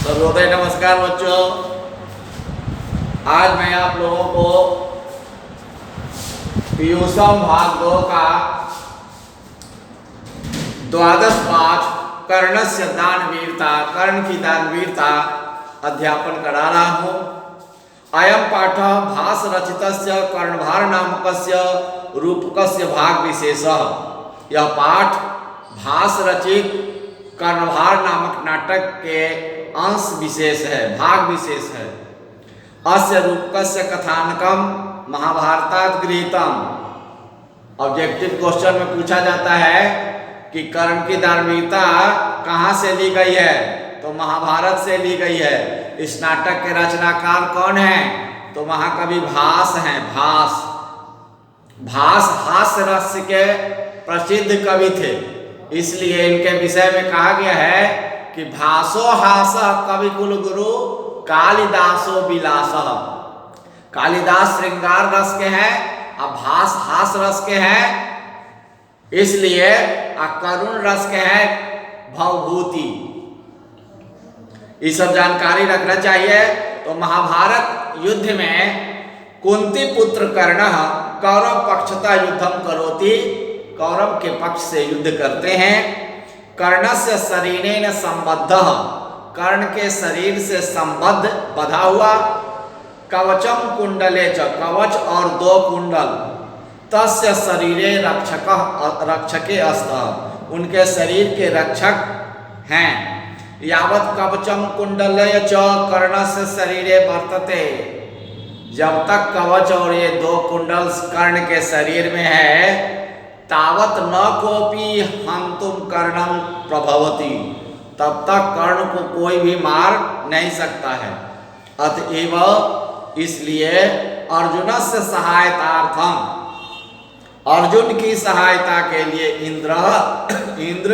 सर्वोदय नमस्कार बच्चों। आज मैं आप लोगों को पीयूषम भाग 2 का द्वादश पाठ कर्णस्य दानवीरता, कर्ण की दानवीरता अध्यापन करा रहा हूँ। अयम पाठ भास रचितस्य कर्णभार नामकस्य रूपकस्य भाग विशेषः। यह पाठ भास रचित कर्णभार नामक नाटक के अंश विशेष है, भाग विशेष है। अस्य रूपकस्य कथानकम महाभारतात गृहीतम। ऑब्जेक्टिव क्वेश्चन में पूछा जाता है कि कर्ण की दानवीरता कहाँ से ली गई है, तो महाभारत से ली गई है। इस नाटक के रचनाकार कौन है, तो महाकवि भास हैं। भास हास्य रस के प्रसिद्ध कवि थे, इसलिए इनके विषय में कहा गया है कि भासो हास कवि कुल गुरु कालिदासो विलास। कालिदास श्रृंगार रस के हैं और भास हास रस के हैं, इसलिए करुण रस के हैं भवभूति। ये सब जानकारी रखना चाहिए। तो महाभारत युद्ध में कुंती पुत्र कर्ण कौरव पक्षता युद्धम करोति, कौरव के पक्ष से युद्ध करते हैं। कर्णस्य शरीरेण संबद्ध, कर्ण के शरीर से संबद्ध बधा हुआ। कवचम कुंडले च, कवच और 2 कुंडल। तस्य शरीरे रक्षके अस्त, उनके शरीर के रक्षक हैं। यावत कवचम कुंडले च कर्णस्य शरीरे वर्तते, जब तक कवच और ये 2 कुंडल कर्ण के शरीर में है, तावत न कोपी हंतुम कर्णम प्रभवती, तब तक कर्ण को कोई भी मार नहीं सकता है। अतएव इसलिए अर्जुनस्य सहायतार्थम, अर्जुन की सहायता के लिए इंद्र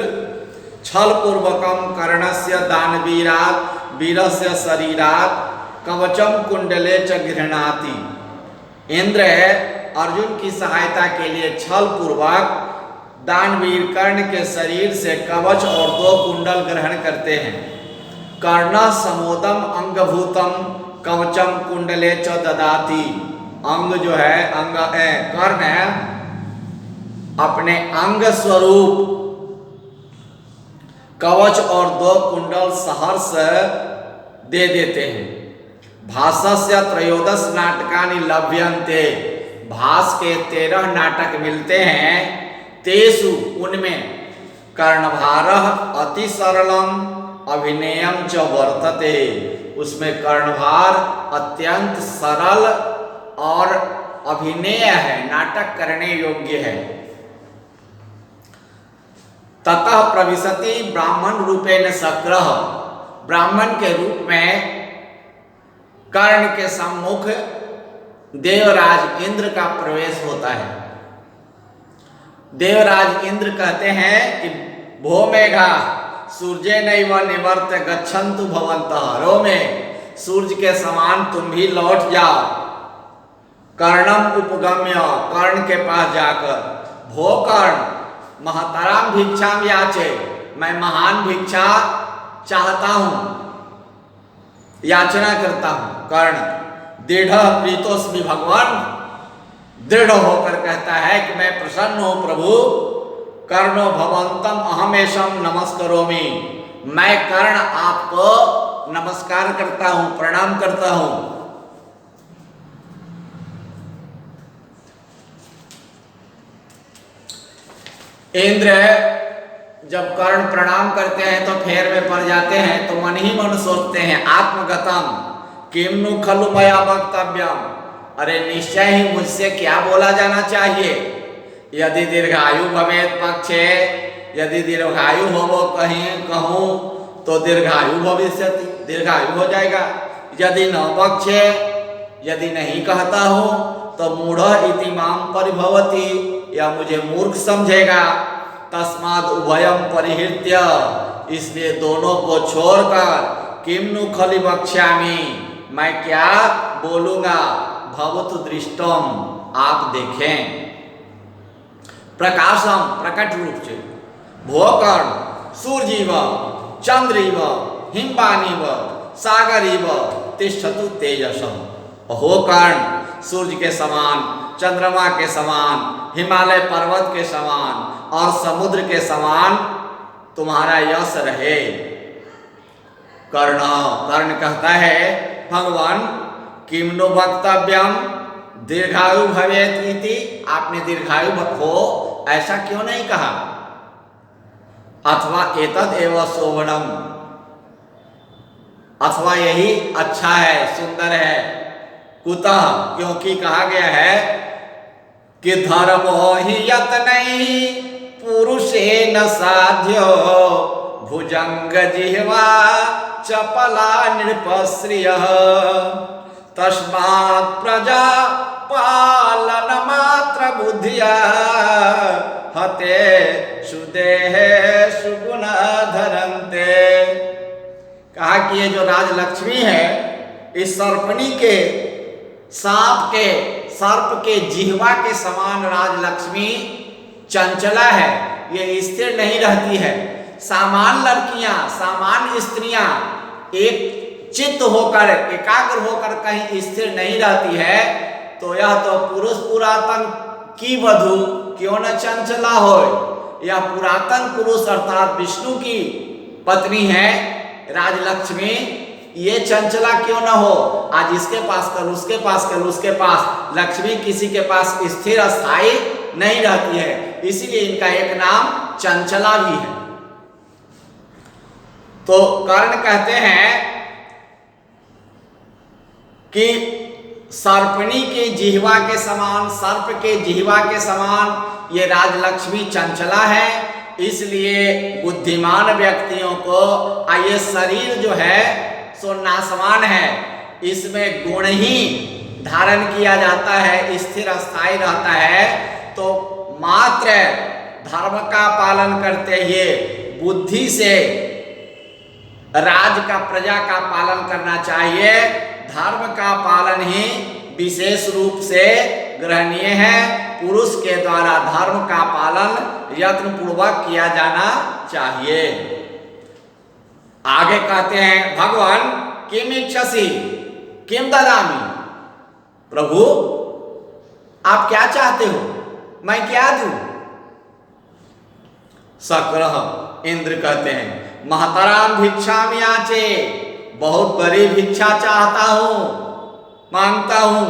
छल पूर्वकम कर्णस्य दानवीरात् वीरस्य शरीरात् कवचम कुंडले च गृह्णाति। इंद्र अर्जुन की सहायता के लिए छल पूर्वक दानवीर कर्ण के शरीर से कवच और 2 कुंडल ग्रहण करते हैं। कर्ण समोदम अंगभूतम कवचम कुंडले च ददाति। अंग जो है, कर्ण है, अपने अंग स्वरूप कवच और 2 कुंडल सहर्ष दे देते हैं। भासस्य त्रयोदश नाटकानि लभ्यन्ते, भास के 13 नाटक मिलते हैं। तेसु, उनमें कर्णभारः अति सरलम अभिनयम च वर्तते, उसमें कर्णभार अत्यंत सरल और अभिनय है, नाटक करने योग्य है। ततः प्रविशति ब्राह्मण रूपेण शक्रः, ब्राह्मण के रूप में कर्ण के सम्मुख देवराज इंद्र का प्रवेश होता है। देवराज इंद्र कहते हैं कि भो मेघा सूर्य नैव निवर्त गच्छन्तु भवन्तः, रो में सूर्य के समान तुम भी लौट जाओ। कर्णम उपगम्य, कर्ण के पास जाकर, भो कर्ण महतराम भिक्षाम याचे, मैं महान भिक्षा चाहता हूं, याचना करता हूं। कर्ण दृढ़ प्रीतोस्मि भगवान, दृढ़ होकर कहता है कि मैं प्रसन्न हूं प्रभु। कर्णो भवंतम अहमेशम नमस्करोमि, मैं कर्ण आपको नमस्कार करता हूं, प्रणाम करता हूं। इंद्र जब कर्ण प्रणाम करते हैं तो फेर में पड़ जाते हैं, तो मन ही मन सोचते हैं आत्मगतम किमनु खलु मया वक्तव्यम, अरे निश्चय ही मुझसे क्या बोला जाना चाहिए। यदि दीर्घायु भवेत पक्षे, यदि दीर्घायु हो वो कहीं कहूँ तो दीर्घायु भविष्यति, दीर्घायु हो जाएगा। यदि न पक्षे, यदि नहीं कहता हूँ तो मूढ़ इति माम परिभवति, या मुझे मूर्ख समझेगा। तस्माद उभयम परिहृत्य, इसलिए दोनों को छोड़कर किमनु खलि वक्ष्यामि, मैं क्या बोलूंगा। भवतु दृष्टम, आप देखें। प्रकाशम, प्रकट रूप से। भो कर्ण सूर्यव चंद्रव हिमवानीव सागरीव तिष्ठतु तेजसम। हो कर्ण, सूर्य के समान, चंद्रमा के समान, हिमालय पर्वत के समान और समुद्र के समान तुम्हारा यश रहे। कर्ण कर्ण कहता है भगवान किम नो वक्तव्यम दीर्घायु भवेत् इति, आपने दीर्घायु हो ऐसा क्यों नहीं कहा? अथवा एतद एव शोभनम, अथवा यही अच्छा है, सुंदर है। कुतः, क्योंकि कहा गया है कि धर्मो हि यत्नैः पुरुषेण साध्यो भुजंग जिह्वा चपला नृपश्रियः तस्मात् प्रजा पालन मात्र बुद्धिया हते सुदेहे सुगुण धरन्ते। कहा कि ये जो राजलक्ष्मी है, इस सर्पणी के सर्प के जिह्वा के समान राजलक्ष्मी चंचला है, ये स्थिर नहीं रहती है। सामान्य लड़कियां, सामान्य स्त्रियां एक चित्त होकर, एकाग्र होकर कहीं स्थिर नहीं रहती है, तो यह तो पुरुष पुरातन की वधू क्यों न चंचला हो। यह पुरातन पुरुष अर्थात विष्णु की पत्नी है राजलक्ष्मी, ये चंचला क्यों न हो। आज इसके पास कल, उसके पास कल, उसके पास। लक्ष्मी किसी के पास स्थिर स्थायी नहीं रहती है, इसीलिए इनका एक नाम चंचला भी है। तो कर्ण कहते हैं कि सर्पणी के जिह्वा के समान, सर्प के जिह्वा के समान ये राजलक्ष्मी चंचला है। इसलिए बुद्धिमान व्यक्तियों को ये शरीर जो है सो नासवान है, इसमें गुण ही धारण किया जाता है, स्थिर स्थायी रहता है। तो मात्र धर्म का पालन करते हुए बुद्धि से राज का, प्रजा का पालन करना चाहिए। धर्म का पालन ही विशेष रूप से ग्रहणीय है। पुरुष के द्वारा धर्म का पालन यत्न पूर्वक किया जाना चाहिए। आगे कहते हैं भगवान किम इच्छसि किम ददामि, प्रभु आप क्या चाहते हो, मैं क्या दूं। शक्रः, इंद्र कहते हैं महतराम भिक्षामि याचे, बहुत बड़ी भिक्षा चाहता हूं, मांगता हूं।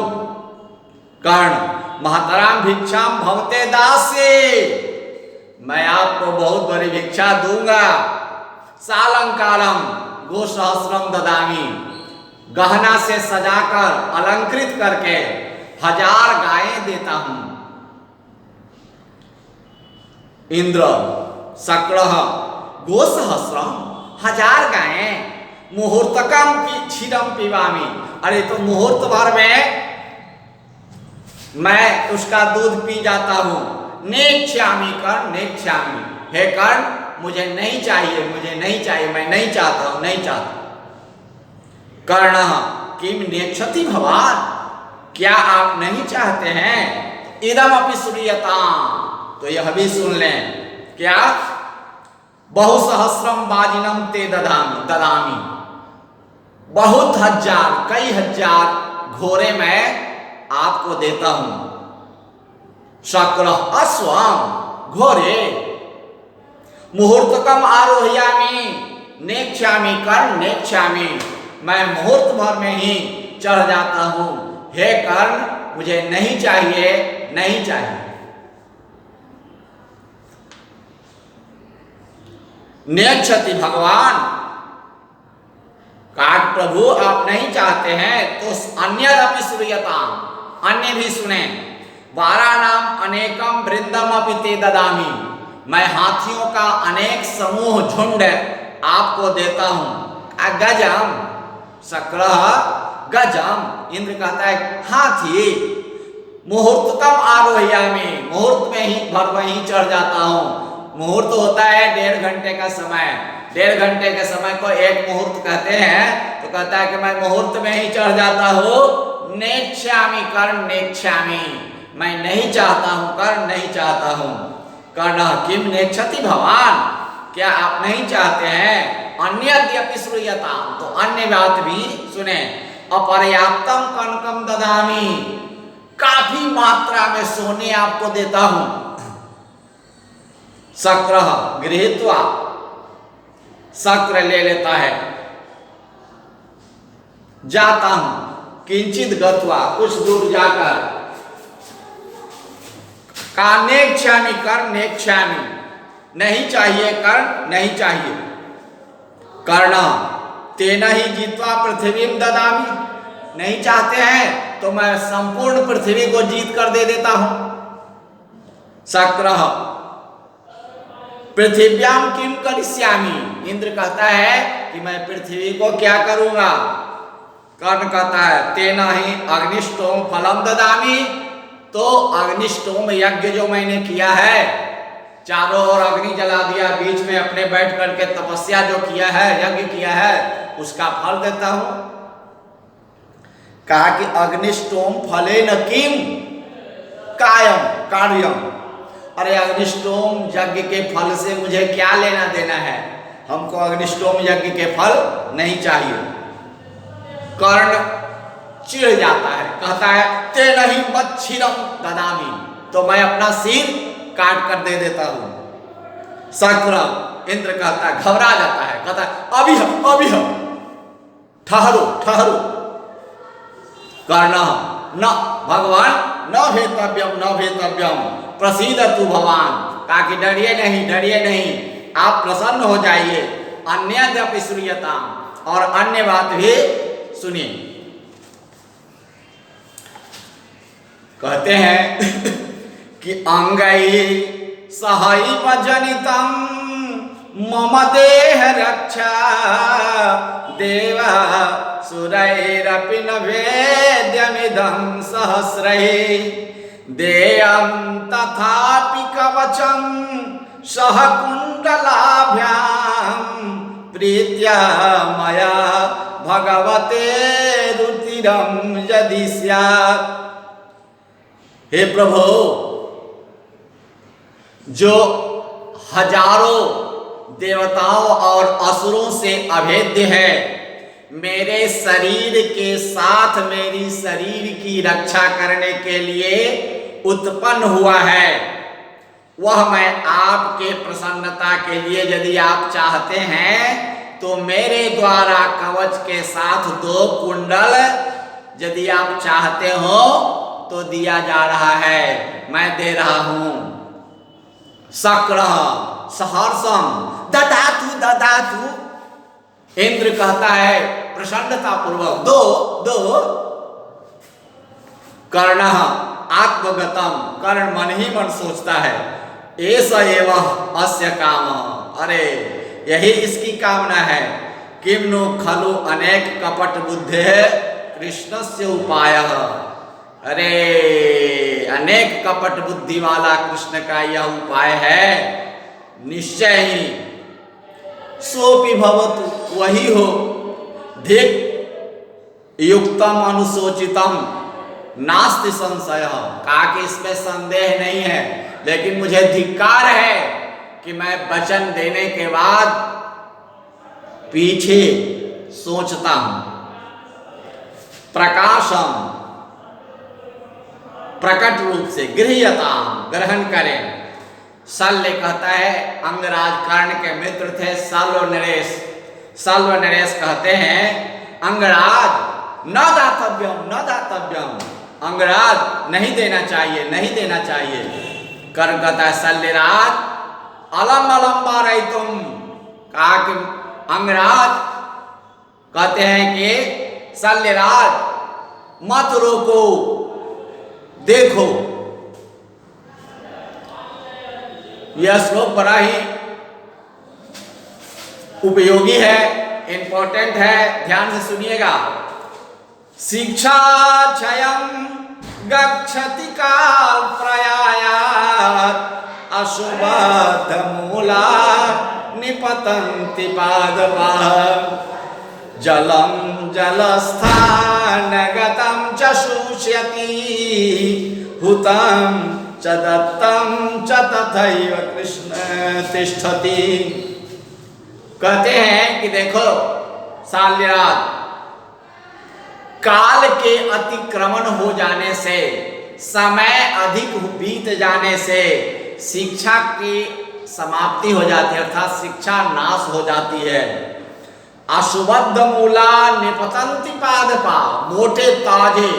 कर्ण महतराम भिक्षाम भवते दास्ये, मैं आपको बहुत बड़ी भिक्षा दूंगा। सालंकारम गोसहस्रम ददामी, गहना से सजाकर अलंकृत करके 1000 गायें देता हूं। इंद्र शक्रः गोसहस्रम, 1000 गायें। मुहूर्तकम क्षीरम पिबामी, अरे तो मुहूर्त भर में मैं उसका दूध पी जाता हूं। नेक्ष्यामि कर्ण नेक्ष्यामि, हे कर्ण मुझे नहीं चाहिए, मुझे नहीं चाहिए, मैं नहीं चाहता हूं, नहीं चाहता। कर्ण किम नेक्षति भवान, क्या आप नहीं चाहते हैं। इदम अपि श्रूयताम्, तो यह भी सुन लें। क्या बहुसहस्रम बाजिनम ते ददामी, बहुत हजार, कई हजार घोड़े मैं आपको देता हूं। शक्र अश्वम, घोड़े। मुहूर्तकम आरोह्यामि नेक्ष्यामि कर्ण नेक्ष्यामि, मैं मुहूर्त भर में ही चढ़ जाता हूं। हे कर्ण मुझे नहीं चाहिए, नहीं चाहिए। नेक्षति भगवान, काट प्रभु आप नहीं चाहते हैं तो अन्यदपि श्रूयताम्, अन्य भी सुने। वाराणाम अनेकम वृंदम अपि ते ददामि, मैं हाथियों का अनेक समूह झुंड आपको देता हूं। गजम, शक्रः गजम, इंद्र कहता है हाथी। मुहूर्ततम आरोह्यामि, मुहूर्त में ही भर में ही चढ़ जाता हूं। मुहूर्त होता है 1.5 घंटे का समय, 1.5 घंटे के समय को एक मुहूर्त कहते हैं। तो कहता है कि मैं मुहूर्त में ही चढ़ जाता हूं। नेक्ष्यामि कर्ण नेक्ष्यामि, मैं नहीं चाहता हूं कर्ण, नहीं चाहता हूं। कर्ण किम नेक्षति भवान, क्या आप नहीं चाहते हैं अन्यद्यपि श्रूयताम्, तो अन्य बात भी सुने। अपर्याप्तम कनकम ददामि, काफी मात्रा में सोने आपको देता हूं। शक्र गृहीत्वा, शक्र ले लेता है। जाता हूं, किंचित गत्वा, कुछ दूर जाकर। का नेक्षामि, कर नेक्षामि, नहीं चाहिए कर, नहीं चाहिए। कर्ण तेन ही जीत्वा पृथ्वी ददामि, नहीं चाहते हैं तो मैं संपूर्ण पृथ्वी को जीत कर दे देता हूं। शक्र पृथिव्याम किम करिष्यामि, इंद्र कहता है कि मैं पृथ्वी को क्या करूंगा। कर्ण कहता है तेना ही अग्निष्टोम फलम ददामि, तो अग्निष्टोम यज्ञ जो मैंने किया है, चारों ओर अग्नि जला दिया, बीच में अपने बैठ करके तपस्या जो किया है, यज्ञ किया है, उसका फल देता हूं। कहा कि अग्निष्टोम फले न किम कायम कार्यम, अरे अग्निष्टोम यज्ञ के फल से मुझे क्या लेना देना है, हमको अग्निष्टोम यज्ञ के फल नहीं चाहिए। कर्ण चिढ़ जाता है, कहता है ते नहीं मच्छिरम ददामी, तो मैं अपना सिर काट कर दे देता हूं। शक्र इंद्र कहता है, घबरा जाता है, कहता है अभी ठहरो ठहरो। कर्ण न भगवान न भेतव्यम न भेतव्यम प्रसीदतु भगवान, ताकि डरिए नहीं, आप प्रसन्न हो जाइए। अन्यद्यपि श्रूयताम्, और अन्य बात भी सुनिए। कहते हैं कि अंगै सहैव जनितं मम देह रक्षा, देवा सुरैरपि न वेद्यमिदं सहस्रैः, देयं तथापि कवचं सह कुण्डलाभ्यां, प्रीत्या मया भगवते रुचिरं यदि स्यात्। हे प्रभु, जो हजारों देवताओं और असुरों से अभेद्य है, मेरे शरीर के साथ मेरी शरीर की रक्षा करने के लिए उत्पन्न हुआ है, वह मैं आपके प्रसन्नता के लिए यदि आप चाहते हैं तो मेरे द्वारा कवच के साथ 2 कुंडल यदि आप चाहते हो तो दिया जा रहा है, मैं दे रहा हूं। शक्र सहर्षम ददातु, इंद्र कहता है प्रसन्नता पूर्वक दो। कर्ण आत्मगतम, कर्ण मन ही मन सोचता है, ऐसा एवं अस्य काम, अरे यही इसकी कामना है। किम नो खलु अनेक कपट बुद्धे कृष्णस्य उपायः, अरे अनेक कपट बुद्धि वाला कृष्ण का यह उपाय है, निश्चय ही सोपि भवतु, वही हो। धिक युक्तम अनुशोचितम नास्ति संशय, कहा कि इसमें संदेह नहीं है, लेकिन मुझे धिक्कार है कि मैं वचन देने के बाद पीछे सोचता हूं। प्रकाशम, प्रकट रूप से, गृह्यता ग्रहण करें। शल्य कहता है, अंगराज कर्ण के मित्र थे शल्य नरेश कहते हैं, अंगराज न दातव्यम, अंगराज नहीं देना चाहिए। कर्ण कहता है शल्यराज अलम मारे तुम, कहा कि अंगराज कहते हैं कि शल्यराज मत रोको, देखो। यह श्लोक बड़ा ही उपयोगी है, इंपॉर्टेंट है, ध्यान से सुनिएगा। शिक्षा क्षयं गच्छति काल प्रयायात्, अशुभद मूला निपतन्ति पादपाः, जलं जलस्थानगतं च शुष्यति, हुतं च दत्तं च तथैव कृष्ण तिष्ठति। कहते हैं कि देखो शाल्यराज, काल के अतिक्रमण हो जाने से, समय अधिक बीत जाने से शिक्षा की समाप्ति हो जाती है, अर्थात शिक्षा नाश हो जाती है। अशुबद्ध मूला निपतंति पादपा, मोटे ताजे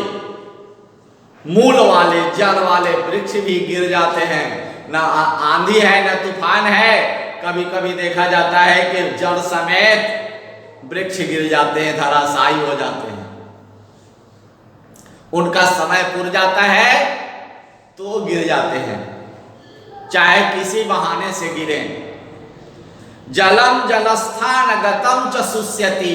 मूल वाले जड़ वाले वृक्ष भी गिर जाते हैं। न आंधी है न तूफान है, कभी कभी देखा जाता है कि जड़ समेत वृक्ष गिर जाते हैं, धराशायी हो जाते हैं। उनका समय पूर जाता है तो गिर जाते हैं, चाहे किसी बहाने से गिरे। जलम जलस्थान गतम च शुष्यति,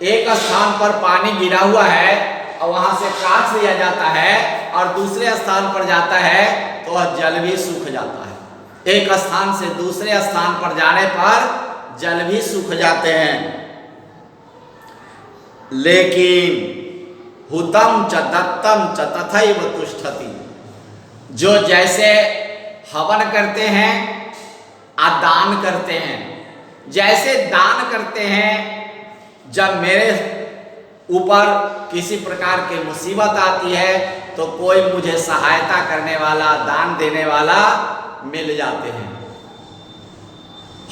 एक स्थान पर पानी गिरा हुआ है और वहां से काट लिया जाता है और दूसरे स्थान पर जाता है तो वह जल भी सूख जाता है। एक स्थान से दूसरे स्थान पर जाने पर जल भी सूख जाते हैं। लेकिन हुतम च दत्तम च तथैव तुष्ठति, जो जैसे हवन करते हैं आ दान करते हैं, जैसे दान करते हैं, जब मेरे ऊपर किसी प्रकार की मुसीबत आती है तो कोई मुझे सहायता करने वाला, दान देने वाला मिल जाते हैं।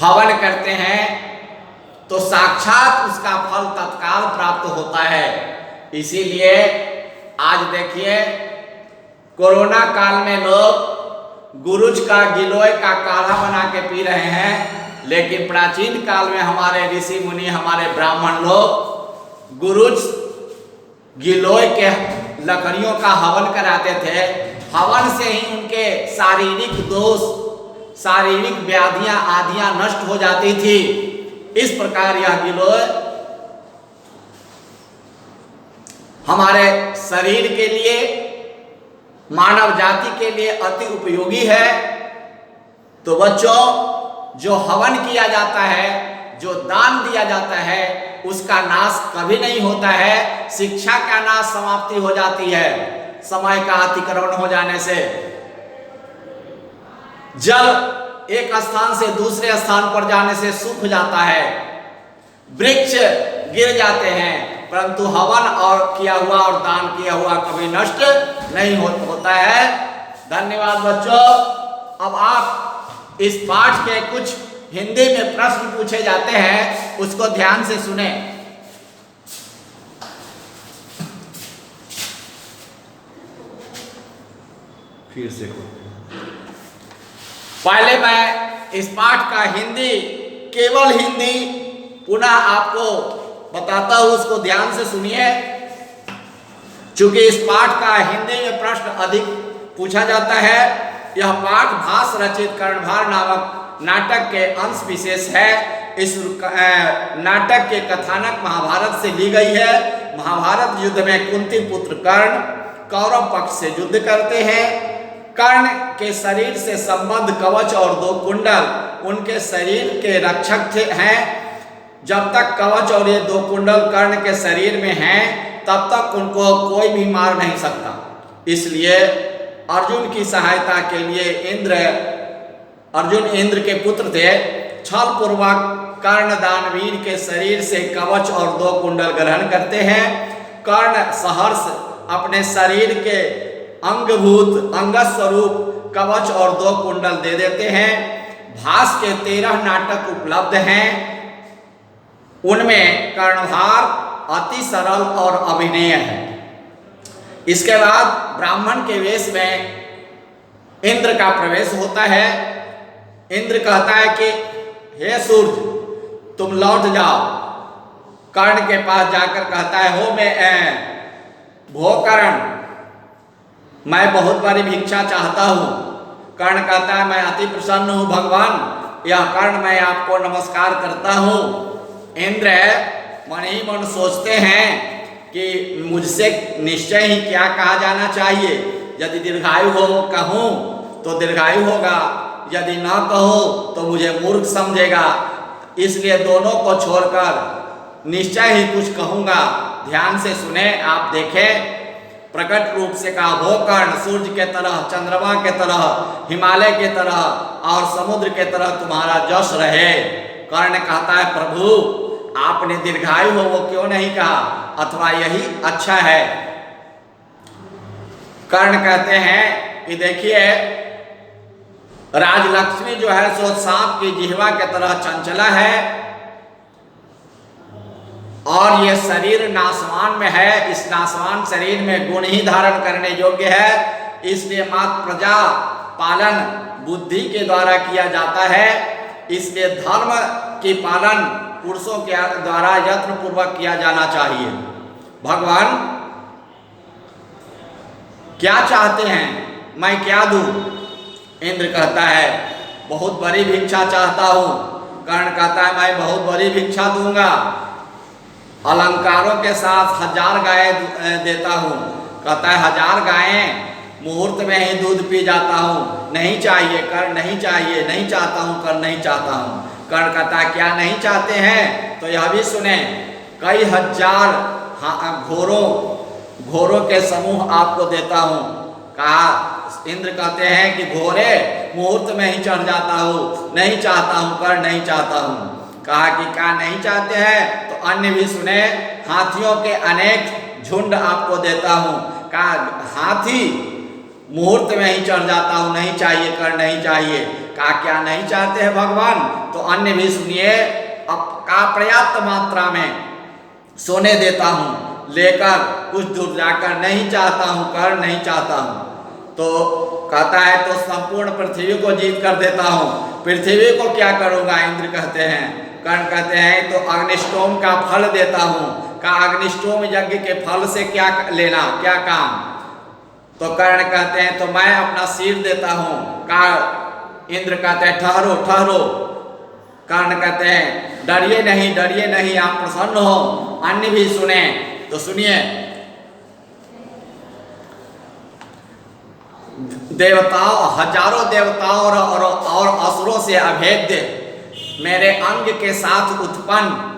हवन करते हैं तो साक्षात उसका फल तत्काल प्राप्त होता है। इसीलिए आज देखिए कोरोना काल में लोग गुरुज का, गिलोय का काढ़ा बना के पी रहे हैं, लेकिन प्राचीन काल में हमारे ऋषि मुनि, हमारे ब्राह्मण लोग गुरुज, गिलोय के लकड़ियों का हवन कराते थे। हवन से ही उनके शारीरिक दोष, शारीरिक व्याधियां आदियां नष्ट हो जाती थी। इस प्रकार यह गिलोय हमारे शरीर के लिए, मानव जाति के लिए अति उपयोगी है। तो बच्चों, जो हवन किया जाता है, जो दान दिया जाता है, उसका नाश कभी नहीं होता है। शिक्षा का नाश, समाप्ति हो जाती है समय का अतिक्रमण हो जाने से। जल एक स्थान से दूसरे स्थान पर जाने से सूख जाता है, वृक्ष गिर जाते हैं, परंतु हवन और किया हुआ और दान किया हुआ कभी नष्ट नहीं होता है। धन्यवाद बच्चों। अब आप इस पाठ के कुछ हिंदी में प्रश्न पूछे जाते हैं, उसको ध्यान से सुने। फिर से पहले मैं इस पाठ का हिंदी, केवल हिंदी पुनः आपको बताता हूं, उसको ध्यान से सुनिए। चूंकि इस पाठ का हिंदी में प्रश्न अधिक पूछा जाता है। यह पाठ भास रचित कर्णभार नामक नाटक के अंश विशेष है। इस नाटक के कथानक महाभारत से ली गई है। महाभारत युद्ध में कुंती पुत्र कर्ण कौरव पक्ष से युद्ध करते हैं। कर्ण के शरीर से संबद्ध कवच और 2 कुंडल उनके शरीर के रक्षक हैं। जब तक कवच और ये 2 कुंडल कर्ण के शरीर में हैं, तब तक उनको कोई भी मार नहीं सकता। इसलिए अर्जुन की सहायता के लिए अर्जुन इंद्र के पुत्र थे। छल पूर्वक कर्ण दानवीर के शरीर से कवच और 2 कुंडल ग्रहण करते हैं। कर्ण सहर्ष अपने शरीर के अंग स्वरूप कवच और 2 कुंडल दे देते हैं। भास के 13 नाटक उपलब्ध हैं। उनमें कर्णभार अति सरल और अभिनय है। इसके बाद ब्राह्मण के वेश में इंद्र का प्रवेश होता है। इंद्र कहता है कि हे सूर्य, तुम लौट जाओ। कर्ण के पास जाकर कहता है, हो मैं भो कर्ण, मैं बहुत बड़ी भिक्षा चाहता हूँ। कर्ण कहता है, मैं अति प्रसन्न हूँ भगवान, यह कर्ण मैं आपको नमस्कार करता हूँ। इंद्र मन ही मन सोचते हैं कि मुझसे निश्चय ही क्या कहा जाना चाहिए। यदि दीर्घायु हो कहूँ तो दीर्घायु होगा, यदि ना कहूँ तो मुझे मूर्ख समझेगा। इसलिए दोनों को छोड़कर निश्चय ही कुछ कहूँगा। ध्यान से सुने, आप देखें। प्रकट रूप से कहा, भो कर्ण, सूर्य के तरह, चंद्रमा के तरह, हिमालय के तरह और समुद्र के तरह तुम्हारा जश रहे। कर्ण कहता है प्रभु आपने दीर्घायु हो वो क्यों नहीं कहा, अथवा यही अच्छा है। कर्ण कहते हैं कि देखिए राजलक्ष्मी जो है सो सांप की जिह्वा के तरह चंचला है और ये शरीर नासवान में है, इस नासवान शरीर में गुण ही धारण करने योग्य है, इसलिए मात्र प्रजा पालन बुद्धि के द्वारा किया जाता है, इसलिए धर्म की पालन पुरुषों के द्वारा यत्न पूर्वक किया जाना चाहिए। भगवान क्या चाहते हैं, मैं क्या दूं? इंद्र कहता है बहुत बड़ी भिक्षा चाहता हूं। कर्ण कहता है मैं बहुत बड़ी भिक्षा दूंगा, अलंकारों के साथ 1000 गायें देता हूं। कहता है 1000 गायें मुहूर्त में ही दूध पी जाता हूं, नहीं चाहिए कर्ण, नहीं चाहिए, नहीं चाहता हूं कर्ण, नहीं चाहता हूं। कर्ण कहता है क्या नहीं चाहते हैं, तो यह भी सुने कई 1000 घोड़ों के समूह आपको देता हूं। कहा इंद्र कहते हैं कि घोड़े मुहूर्त में ही चढ़ जाता हूं, नहीं चाहता हूं कर्ण, नहीं चाहता हूं। कहा कि क्या नहीं चाहते हैं, तो अन्य भी सुने हाथियों के अनेक झुंड आपको देता हूं। कहा हाथी मुहूर्त में ही चढ़ जाता हूं, नहीं चाहिए कर्ण, नहीं चाहिए। कहा क्या नहीं चाहते हैं भगवान, तो अन्य भी सुनिए का पर्याप्त मात्रा में सोने देता हूं, लेकर कुछ दूर जाकर, नहीं चाहता हूं कर्ण, नहीं चाहता हूं। तो कहता है तो संपूर्ण पृथ्वी को जीत कर देता हूं। पृथ्वी को क्या करूंगा, इंद्र कहते हैं। कर्ण कहते हैं तो अग्निष्टोम का फल देता हूं। का अग्निष्टोम यज्ञ के फल से क्या लेना, क्या काम? तो कर्ण कहते हैं तो मैं अपना सिर देता हूं। का इंद्र कहते हैं ठहरो ठहरो। कर्ण कहते हैं डरिए नहीं, आप प्रसन्न हो। अन्य भी सुने, तो सुनिए देवताओं, हजारों देवताओं और असुरों से अभेद्य मेरे अंग के साथ उत्पन्न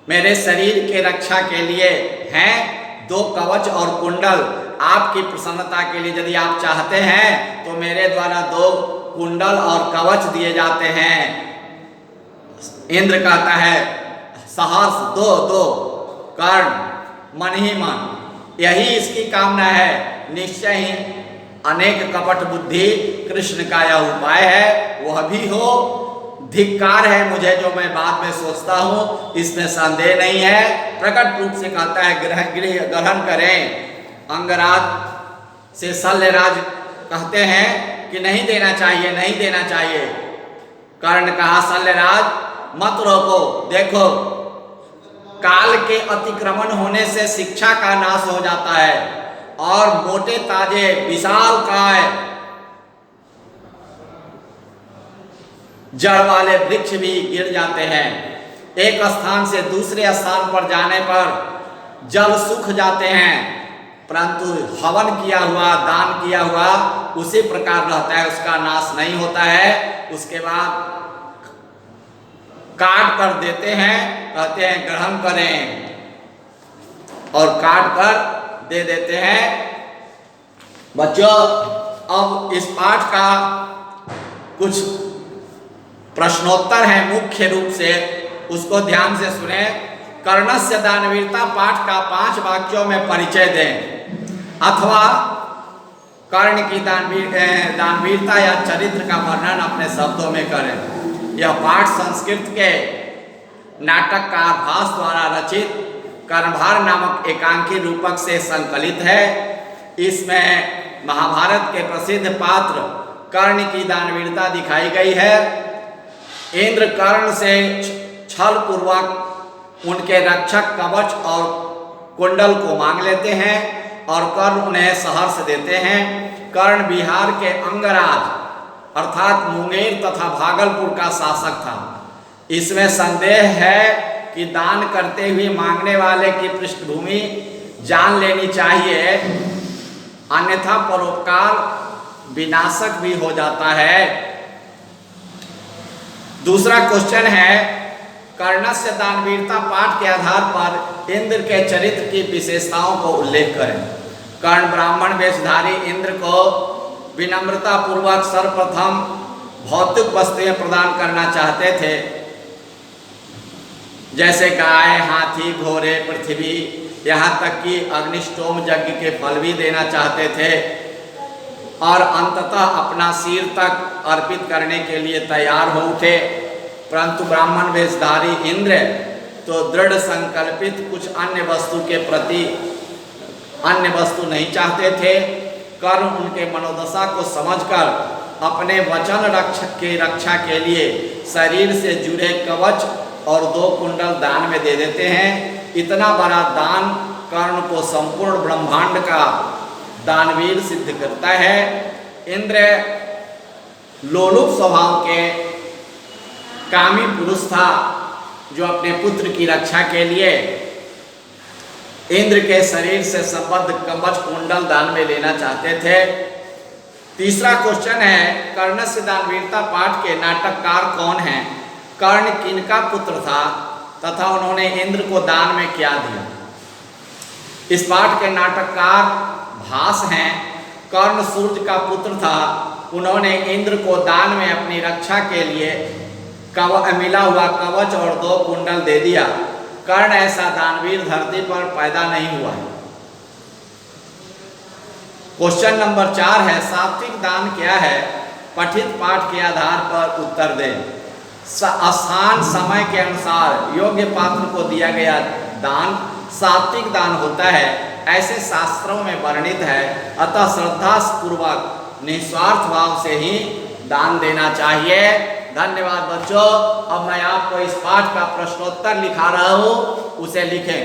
मेरे शरीर के रक्षा के लिए हैं 2 कवच और कुंडल। आपकी प्रसन्नता के लिए यदि आप चाहते हैं तो मेरे द्वारा 2 कुंडल और कवच दिए जाते हैं। इंद्र कहता है सहर्ष दो कर्ण मन ही मन, यही इसकी कामना है। निश्चय ही अनेक कपट बुद्धि कृष्ण का यह उपाय है, वह भी हो। धिक्कार है मुझे जो मैं बाद में सोचता हूं, इसमें संदेह नहीं है। प्रकट रूप से कहता है ग्रहण करें। अंगराज से शल्यराज कहते हैं कि नहीं देना चाहिए, नहीं देना चाहिए। कर्ण कहा शल्यराज मत रोको, देखो काल के अतिक्रमण होने से शिक्षा का नाश हो जाता है और मोटे ताजे विशाल काय जड़ वाले वृक्ष भी गिर जाते हैं। एक स्थान से दूसरे स्थान पर जाने पर जल सूख जाते हैं, परंतु हवन किया हुआ, दान किया हुआ उसी प्रकार रहता है, उसका नाश नहीं होता है। उसके बाद काट कर देते हैं, कहते हैं ग्रहण करें, और काट कर दे देते हैं। बच्चों अब इस पाठ का कुछ प्रश्नोत्तर है मुख्य रूप से, उसको ध्यान से सुने। कर्णस्य दानवीरता पाठ का 5 वाक्यों में परिचय दें, अथवा कर्ण की दानवीरता या चरित्र का वर्णन अपने शब्दों में करें। यह पाठ संस्कृत के नाटककार भास द्वारा रचित कर्णभार नामक एकांकी रूपक से संकलित है। इसमें महाभारत के प्रसिद्ध पात्र कर्ण की दानवीरता दिखाई गई है। इंद्र कर्ण से छल पूर्वक उनके रक्षक कवच और कुंडल को मांग लेते हैं और कर्ण उन्हें सहर्ष देते हैं। कर्ण बिहार के अंगराज अर्थात मुंगेर तथा भागलपुर का शासक था। इसमें संदेह है कि दान करते हुए मांगने वाले की पृष्ठभूमि जान लेनी चाहिए, अन्यथा परोपकार विनाशक भी हो जाता है। दूसरा क्वेश्चन है कर्णस्य दानवीरता पाठ के आधार पर इंद्र के चरित्र की विशेषताओं को उल्लेख करें। कर्ण ब्राह्मण वेशधारी इंद्र को विनम्रता पूर्वक सर्वप्रथम भौतिक वस्तुएं प्रदान करना चाहते थे, जैसे गाय, हाथी, घोड़े, पृथ्वी, यहाँ तक कि अग्निष्टोम यज्ञ के फल भी देना चाहते थे और अंततः अपना सिर तक अर्पित करने के लिए तैयार हो उठे। परंतु ब्राह्मण वेशधारी इंद्र तो दृढ़ संकल्पित कुछ अन्य वस्तु के प्रति अन्य वस्तु नहीं चाहते थे। कर्ण उनके मनोदशा को समझकर अपने वचन रक्षक की रक्षा के लिए शरीर से जुड़े कवच और 2 कुंडल दान में दे देते हैं। इतना बड़ा दान कर्ण को संपूर्ण ब्रह्मांड का दानवीर सिद्ध करता है। इंद्र लोलुप स्वभाव के कामी पुरुष था जो अपने पुत्र की रक्षा के लिए इंद्र के शरीर से संबद्ध कवच कुंडल दान में लेना चाहते थे। तीसरा क्वेश्चन है, कर्ण से दानवीरता पाठ के नाटककार कौन हैं? कर्ण किनका पुत्र था तथा उन्होंने इंद्र को दान में क्या दिया? इस पाठ के नाटककार भास हैं। कर्ण सूर्य का पुत्र था। उन्होंने इंद्र को दान में अपनी रक्षा के लिए मिला हुआ कवच और 2 कुंडल दे दिया। कर्ण ऐसा दानवीर धरती पर पैदा नहीं हुआ है। क्वेश्चन नंबर 4 है, सात्विक दान क्या है? पठित पाठ के आधार पर उत्तर दें। स्थान समय के अनुसार योग्य पात्र को दिया गया दान सात्विक दान होता है, ऐसे शास्त्रों में वर्णित है। अतः श्रद्धा पूर्वक निस्वार्थ भाव से ही दान देना चाहिए। धन्यवाद बच्चों। अब मैं आपको इस पाठ का प्रश्नोत्तर लिखा रहा हूं, उसे लिखें।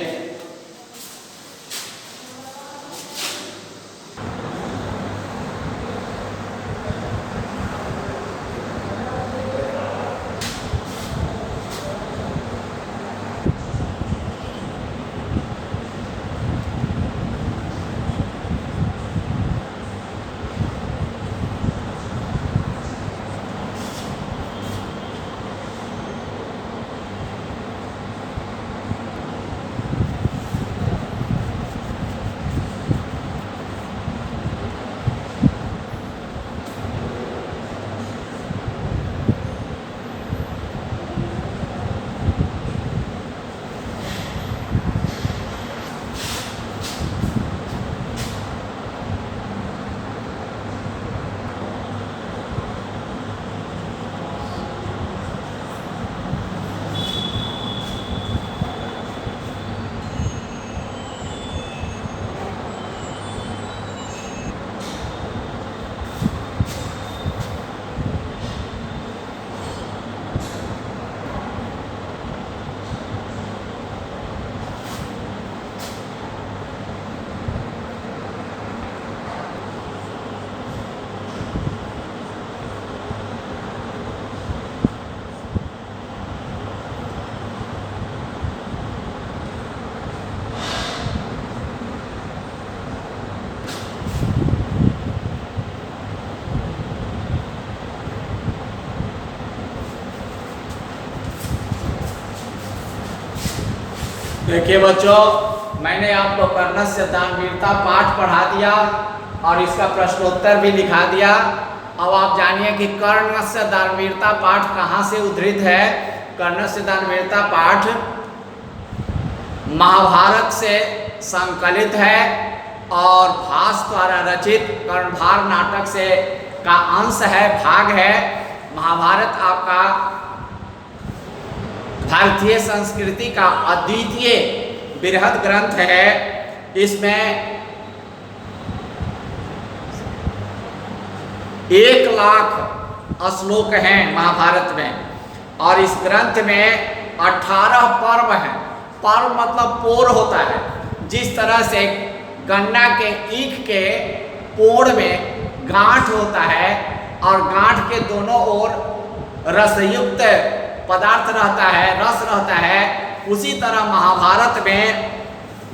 देखिए बच्चों, मैंने आपको कर्णस्य दानवीरता पाठ पढ़ा दिया और इसका प्रश्नोत्तर भी लिखा दिया। अब आप जानिए कि कर्णस्य दानवीरता पाठ कहाँ से उद्धृत है। कर्णस्य दानवीरता पाठ महाभारत से संकलित है और भास द्वारा रचित कर्णधार नाटक से का अंश है, भाग है। महाभारत आपका भारतीय संस्कृति का अद्वितीय बृहद ग्रंथ है। इसमें 1,00,000 श्लोक हैं महाभारत में और इस ग्रंथ में 18 पर्व हैं। पर्व मतलब पोर होता है। जिस तरह से गन्ना के ईख के पोड़ में गांठ होता है और गांठ के दोनों ओर रसयुक्त पदार्थ रहता है, रस रहता है, उसी तरह महाभारत में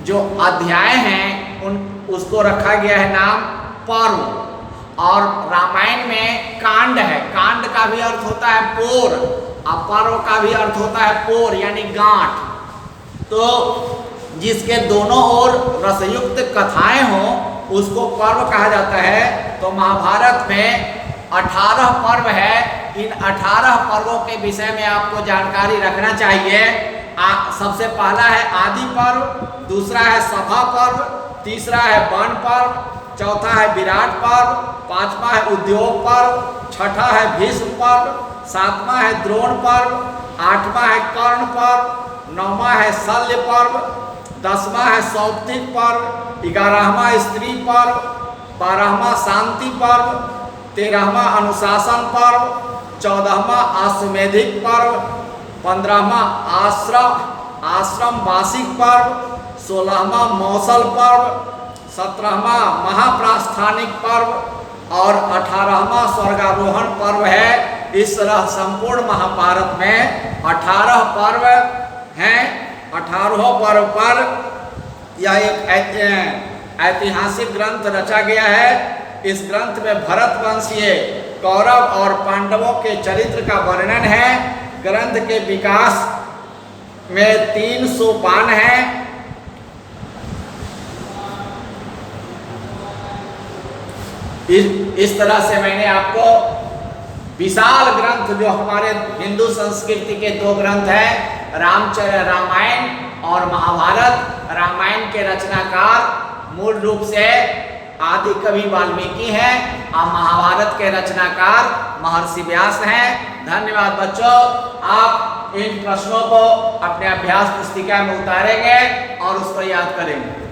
जो अध्याय हैं उसको रखा गया है नाम पर्व। और रामायण में कांड है। कांड का भी अर्थ होता है पोर और पर्व का भी अर्थ होता है पोर यानी गांठ। तो जिसके दोनों ओर रसयुक्त कथाएं हों उसको पर्व कहा जाता है। तो महाभारत में 18 पर्व है। इन 18 पर्वों के विषय में आपको जानकारी रखना चाहिए। सबसे पहला है आदि पर्व, दूसरा है सभा पर्व, तीसरा है वन पर्व, चौथा है विराट पर्व, पांचवा है उद्योग पर्व, छठा है भीष्म पर्व, सातवां है द्रोण पर्व, आठवां है कर्ण पर्व, नौवां है शल्य पर्व, 10वां है सौप्तिक पर्व, 11वां स्त्री पर्व, 12वां शांति पर्व, 13वां अनुशासन पर्व, 14वां अश्वमेधिक पर्व, 15वां आश्रम वार्षिक पर्व, 16वां मौसल पर्व, 17वां महाप्रास्थानिक पर्व और 18वां स्वर्गारोहण पर्व है। इस तरह संपूर्ण महाभारत में 18 पर्व हैं। 18 पर्व पर यह एक ऐतिहासिक ग्रंथ रचा गया है। इस ग्रंथ में भरत वंशीय कौरव और पांडवों के चरित्र का वर्णन है। ग्रंथ के विकास में 3 सोपान हैं। इस तरह से मैंने आपको विशाल ग्रंथ जो हमारे हिंदू संस्कृति के 2 ग्रंथ हैं, रामायण और महाभारत। रामायण के रचनाकार मूल रूप से आदि कवि वाल्मीकि हैं और महाभारत के रचनाकार महर्षि व्यास हैं। धन्यवाद बच्चों, आप इन प्रश्नों को अपने अभ्यास पुस्तिका में उतारेंगे और उसको याद करेंगे।